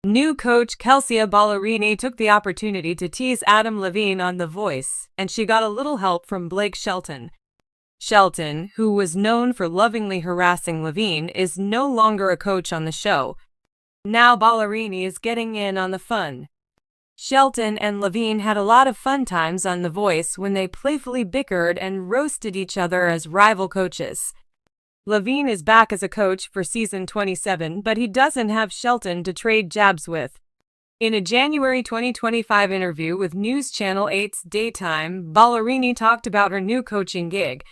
New coach Kelsea Ballerini took the opportunity to tease Adam Levine on The Voice, and she got a little help from Blake Shelton. Shelton, who was known for lovingly harassing Levine, is no longer a coach on the show. Now Ballerini is getting in on the fun. Shelton and Levine had a lot of fun times on The Voice when they playfully bickered and roasted each other as rival coaches. Levine is back as a coach for season 27, but he doesn't have Shelton to trade jabs with. In a January 2025 interview with News Channel 8's Daytime, Ballerini talked about her new coaching gig.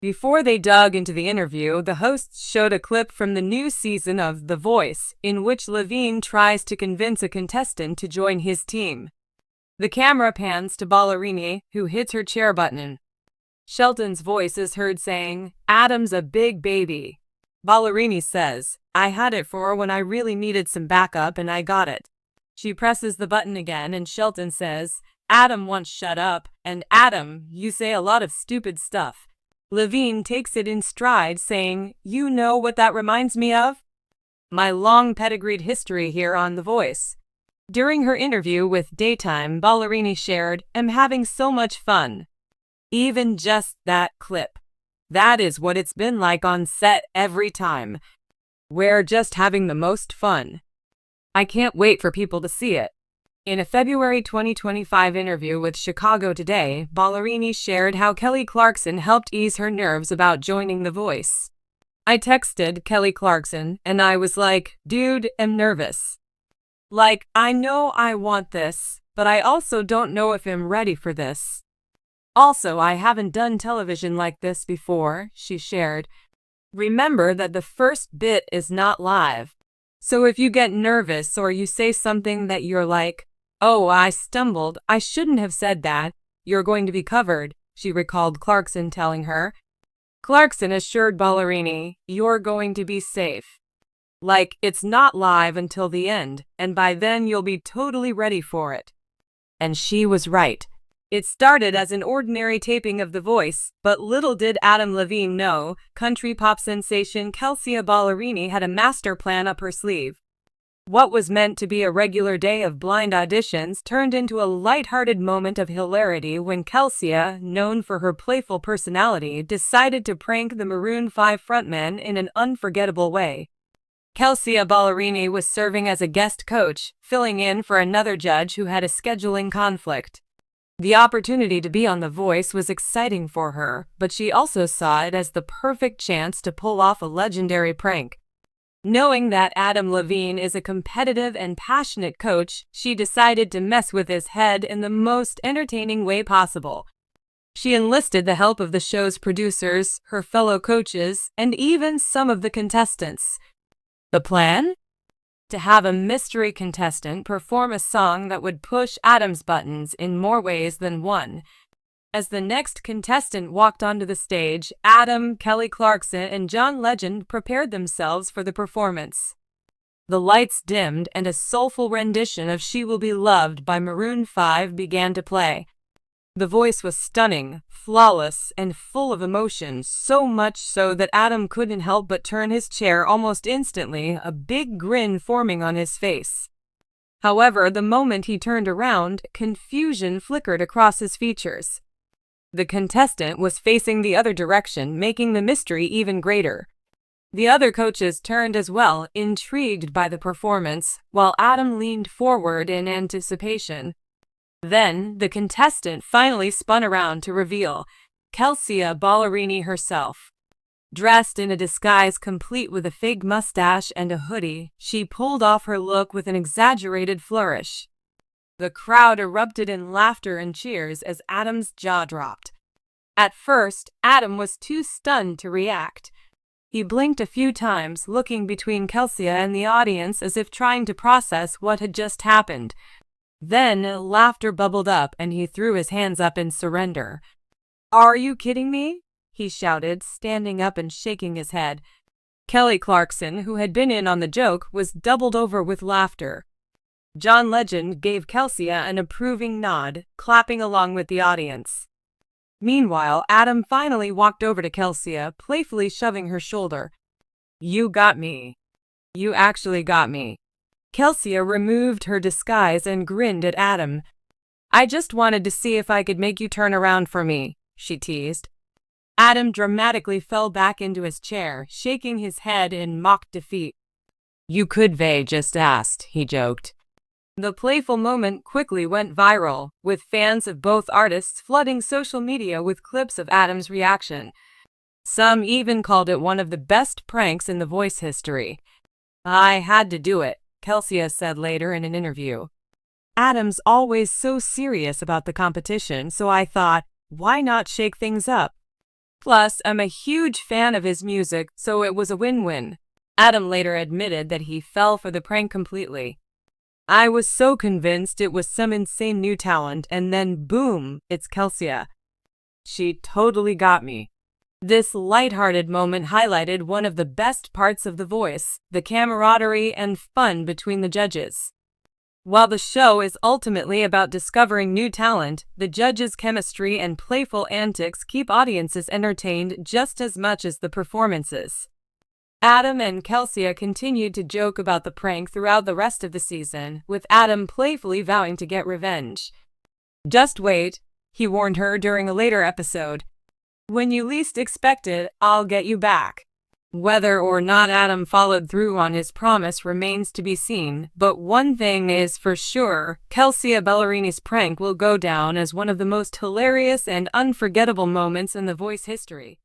Before they dug into the interview, the hosts showed a clip from the new season of The Voice, in which Levine tries to convince a contestant to join his team. The camera pans to Ballerini, who hits her chair button. Shelton's voice is heard saying, "Adam's a big baby." Ballerini says, "I had it for when I really needed some backup and I got it." She presses the button again and Shelton says, "Adam won't shut up, and Adam, you say a lot of stupid stuff." Levine takes it in stride, saying, "You know what that reminds me of? My long pedigreed history here on The Voice." During her interview with Daytime, Ballerini shared, "I'm having so much fun. Even just that clip. That is what it's been like on set every time. We're just having the most fun. I can't wait for people to see it." In a February 2025 interview with Chicago Today, Ballerini shared how Kelly Clarkson helped ease her nerves about joining The Voice. "I texted Kelly Clarkson, and I was like, dude, I'm nervous. Like, I know I want this, but I also don't know if I'm ready for this. Also, I haven't done television like this before," she shared. "Remember that the first bit is not live. So if you get nervous or you say something that you're like, 'Oh, I stumbled, I shouldn't have said that,' you're going to be covered," she recalled Clarkson telling her. Clarkson assured Ballerini, "You're going to be safe. Like, it's not live until the end, and by then you'll be totally ready for it." And she was right. It started as an ordinary taping of The Voice, but little did Adam Levine know, country pop sensation Kelsea Ballerini had a master plan up her sleeve. What was meant to be a regular day of blind auditions turned into a light-hearted moment of hilarity when Kelsea, known for her playful personality, decided to prank the Maroon 5 frontman in an unforgettable way. Kelsea Ballerini was serving as a guest coach, filling in for another judge who had a scheduling conflict. The opportunity to be on The Voice was exciting for her, but she also saw it as the perfect chance to pull off a legendary prank. Knowing that Adam Levine is a competitive and passionate coach, she decided to mess with his head in the most entertaining way possible. She enlisted the help of the show's producers, her fellow coaches, and even some of the contestants. The plan? To have a mystery contestant perform a song that would push Adam's buttons in more ways than one. As the next contestant walked onto the stage, Adam, Kelly Clarkson, and John Legend prepared themselves for the performance. The lights dimmed and a soulful rendition of "She Will Be Loved" by Maroon 5 began to play. The voice was stunning, flawless, and full of emotion, so much so that Adam couldn't help but turn his chair almost instantly, a big grin forming on his face. However, the moment he turned around, confusion flickered across his features. The contestant was facing the other direction, making the mystery even greater. The other coaches turned as well, intrigued by the performance, while Adam leaned forward in anticipation. Then, the contestant finally spun around to reveal Kelsea Ballerini herself. Dressed in a disguise complete with a fake mustache and a hoodie, she pulled off her look with an exaggerated flourish. The crowd erupted in laughter and cheers as Adam's jaw dropped. At first, Adam was too stunned to react. He blinked a few times, looking between Kelsea and the audience as if trying to process what had just happened. Then, laughter bubbled up and he threw his hands up in surrender. "Are you kidding me?" he shouted, standing up and shaking his head. Kelly Clarkson, who had been in on the joke, was doubled over with laughter. John Legend gave Kelsea an approving nod, clapping along with the audience. Meanwhile, Adam finally walked over to Kelsea, playfully shoving her shoulder. "You got me. You actually got me." Kelsea removed her disguise and grinned at Adam. "I just wanted to see if I could make you turn around for me," she teased. Adam dramatically fell back into his chair, shaking his head in mock defeat. "You could, Vay just asked," he joked. The playful moment quickly went viral, with fans of both artists flooding social media with clips of Adam's reaction. Some even called it one of the best pranks in The Voice history. "I had to do it," Kelsea said later in an interview. "Adam's always so serious about the competition, so I thought, why not shake things up? Plus, I'm a huge fan of his music, so it was a win-win." Adam later admitted that he fell for the prank completely. "I was so convinced it was some insane new talent, and then boom, it's Kelsea. She totally got me." This lighthearted moment highlighted one of the best parts of The Voice, the camaraderie and fun between the judges. While the show is ultimately about discovering new talent, the judges' chemistry and playful antics keep audiences entertained just as much as the performances. Adam and Kelsea continued to joke about the prank throughout the rest of the season, with Adam playfully vowing to get revenge. "Just wait," he warned her during a later episode. "When you least expect it, I'll get you back." Whether or not Adam followed through on his promise remains to be seen, but one thing is for sure, Kelsea Ballerini's prank will go down as one of the most hilarious and unforgettable moments in The Voice history.